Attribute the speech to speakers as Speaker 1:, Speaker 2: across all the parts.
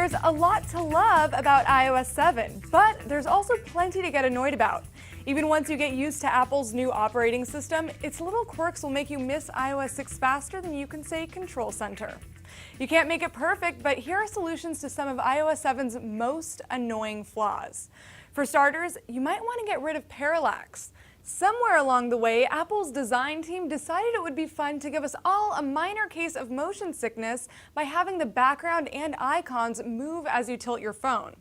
Speaker 1: There's a lot to love about iOS 7, but there's also plenty to get annoyed about. Even once you get used to Apple's new operating system, its little quirks will make you miss iOS 6 faster than you can say Control Center. You can't make it perfect, but here are solutions to some of iOS 7's most annoying flaws. For starters, you might want to get rid of parallax. Somewhere along the way, Apple's design team decided it would be fun to give us all a minor case of motion sickness by having the background and icons move as you tilt your phone.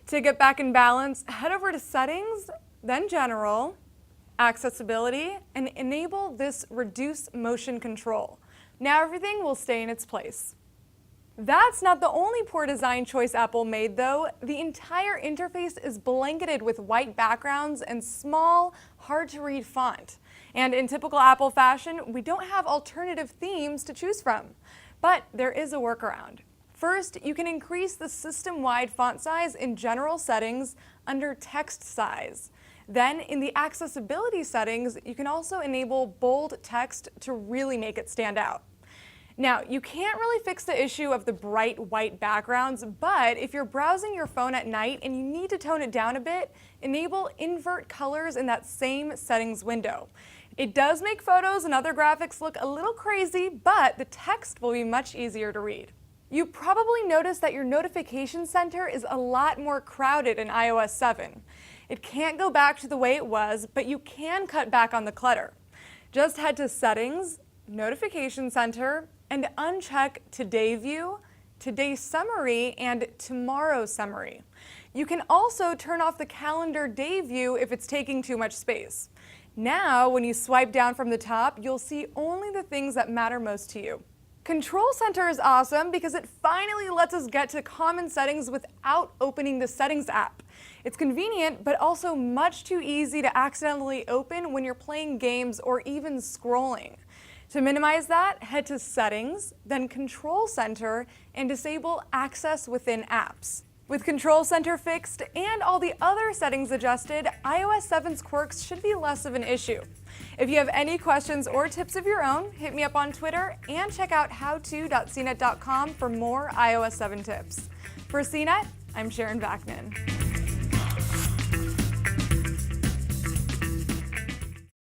Speaker 1: To get back in balance, head over to Settings, then General, Accessibility, and enable this Reduce Motion Control. Now everything will stay in its place. That's not the only poor design choice Apple made, though. The entire interface is blanketed with white backgrounds and small, hard-to-read font. And in typical Apple fashion, we don't have alternative themes to choose from. But there is a workaround. First, you can increase the system-wide font size in General Settings under Text Size. Then, in the accessibility settings, you can also enable bold text to really make it stand out. Now, you can't really fix the issue of the bright white backgrounds, but if you're browsing your phone at night and you need to tone it down a bit, enable invert colors in that same settings window. It does make photos and other graphics look a little crazy, but the text will be much easier to read. You probably noticed that your notification center is a lot more crowded in iOS 7. It can't go back to the way it was, but you can cut back on the clutter. Just head to Settings, Notification Center, and uncheck Today View, Today Summary, and Tomorrow Summary. You can also turn off the Calendar Day View if it's taking too much space. Now, when you swipe down from the top, you'll see only the things that matter most to you. Control Center is awesome because it finally lets us get to common settings without opening the Settings app. It's convenient, but also much too easy to accidentally open when you're playing games or even scrolling. To minimize that, head to Settings, then Control Center, and disable Access within apps. With Control Center fixed and all the other settings adjusted, iOS 7's quirks should be less of an issue. If you have any questions or tips of your own, hit me up on Twitter and check out howto.cnet.com for more iOS 7 tips. For CNET, I'm Sharon Vackman.